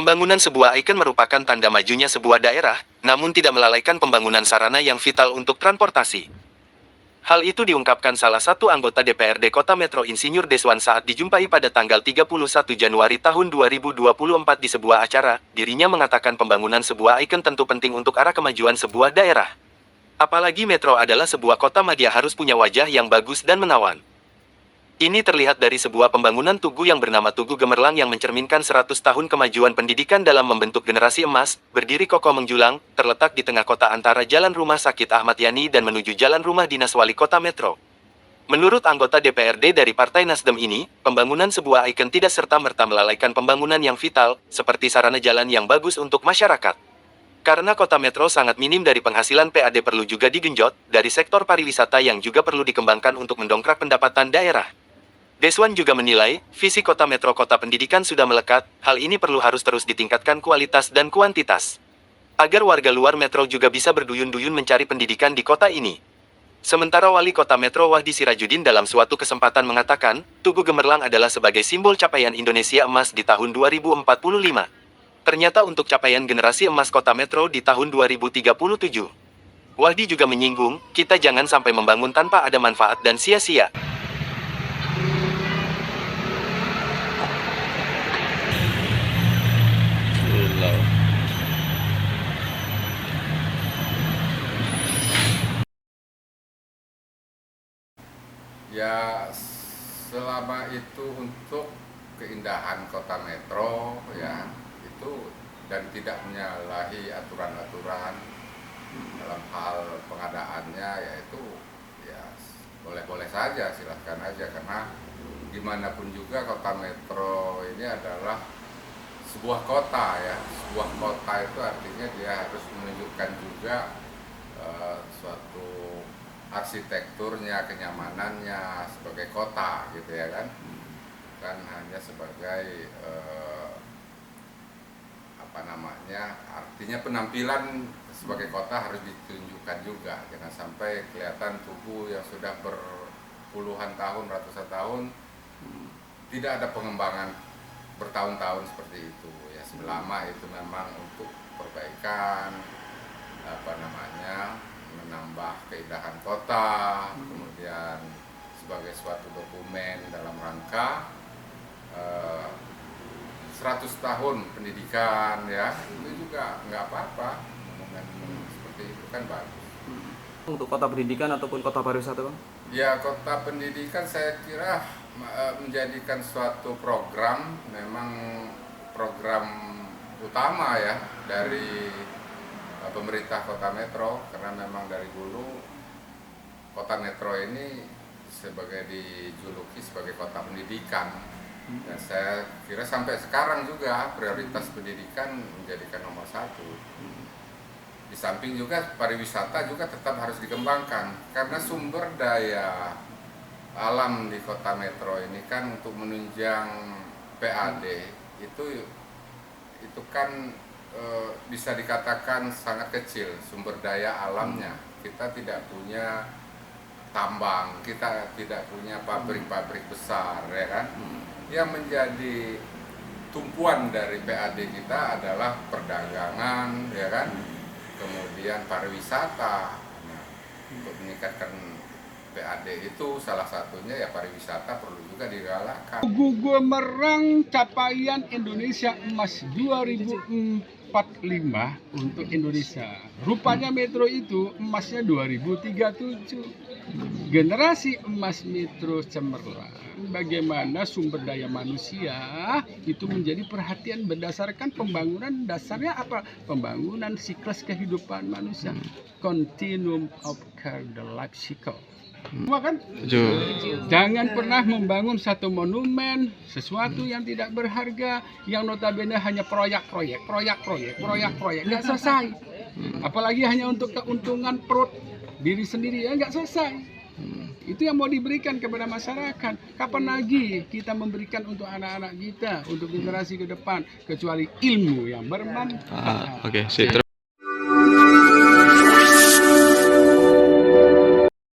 Pembangunan sebuah ikon merupakan tanda majunya sebuah daerah, namun tidak melalaikan pembangunan sarana yang vital untuk transportasi. Hal itu diungkapkan salah satu anggota DPRD Kota Metro Insinyur Deswan saat dijumpai pada tanggal 31 Januari tahun 2024 di sebuah acara. Dirinya mengatakan pembangunan sebuah ikon tentu penting untuk arah kemajuan sebuah daerah. Apalagi Metro adalah sebuah kota madya harus punya wajah yang bagus dan menawan. Ini terlihat dari sebuah pembangunan tugu yang bernama Tugu Gemerlang yang mencerminkan 100 tahun kemajuan pendidikan dalam membentuk generasi emas, berdiri kokoh menjulang, terletak di tengah kota antara Jalan Rumah Sakit Ahmad Yani dan menuju Jalan Rumah Dinas Wali Kota Metro. Menurut anggota DPRD dari Partai Nasdem ini, pembangunan sebuah ikon tidak serta-merta melalaikan pembangunan yang vital, seperti sarana jalan yang bagus untuk masyarakat. Karena kota Metro sangat minim dari penghasilan PAD perlu juga digenjot, dari sektor pariwisata yang juga perlu dikembangkan untuk mendongkrak pendapatan daerah. Deswan juga menilai, visi kota Metro kota pendidikan sudah melekat, hal ini harus terus ditingkatkan kualitas dan kuantitas. Agar warga luar Metro juga bisa berduyun-duyun mencari pendidikan di kota ini. Sementara Wali Kota Metro Wahdi Sirajudin dalam suatu kesempatan mengatakan, Tugu Gemerlang adalah sebagai simbol capaian Indonesia emas di tahun 2045. Ternyata untuk capaian generasi emas kota Metro di tahun 2037. Wahdi juga menyinggung, kita jangan sampai membangun tanpa ada manfaat dan sia-sia. Ya, selama itu untuk keindahan kota Metro ya itu, dan tidak menyalahi aturan-aturan dalam hal pengadaannya, yaitu ya boleh-boleh saja, silahkan aja, karena gimana pun juga kota Metro ini adalah sebuah kota ya. Sebuah kota itu artinya dia harus menunjukkan juga suatu arsitekturnya, kenyamanannya sebagai kota gitu ya kan. Kan hanya sebagai artinya penampilan sebagai kota harus ditunjukkan juga. Jangan sampai kelihatan tugu yang sudah berpuluhan tahun, ratusan tahun tidak ada pengembangan bertahun-tahun seperti itu ya. Selama itu memang untuk perbaikan menambah keindahan kota, kemudian sebagai suatu dokumen dalam rangka 100 tahun pendidikan ya, itu juga nggak apa-apa. Momen seperti itu kan bagus. Untuk kota pendidikan ataupun kota pariwisata, Bang? Ya, kota pendidikan saya kira menjadikan suatu program, memang program utama ya dari pemerintah Kota Metro, karena memang dari dulu Kota Metro ini sebagai dijuluki sebagai kota pendidikan. Dan saya kira sampai sekarang juga prioritas pendidikan menjadikan nomor satu. Di samping juga pariwisata juga tetap harus dikembangkan, karena sumber daya alam di Kota Metro ini kan untuk menunjang PAD itu kan bisa dikatakan sangat kecil sumber daya alamnya. Kita tidak punya tambang, kita tidak punya pabrik-pabrik besar ya kan. Yang menjadi tumpuan dari PAD kita adalah perdagangan ya kan, kemudian pariwisata. Nah, untuk meningkatkan PAD itu salah satunya ya pariwisata perlu juga digalakkan. Tugu Gemerlang capaian Indonesia Emas 2045 untuk Indonesia. Rupanya Metro itu emasnya 2037. Generasi emas Metro Cemerlang, bagaimana sumber daya manusia itu menjadi perhatian berdasarkan pembangunan. Dasarnya apa? Pembangunan siklus kehidupan manusia. Continuum of care, the life cycle. Semua kan? Jangan pernah membangun satu monumen, sesuatu yang tidak berharga, yang notabene hanya proyek, nggak selesai. Apalagi hanya untuk keuntungan perut diri sendiri, ya nggak selesai. Itu yang mau diberikan kepada masyarakat. Kapan lagi kita memberikan untuk anak-anak kita, untuk generasi ke depan, kecuali ilmu yang bermanfaat. Oke, sip.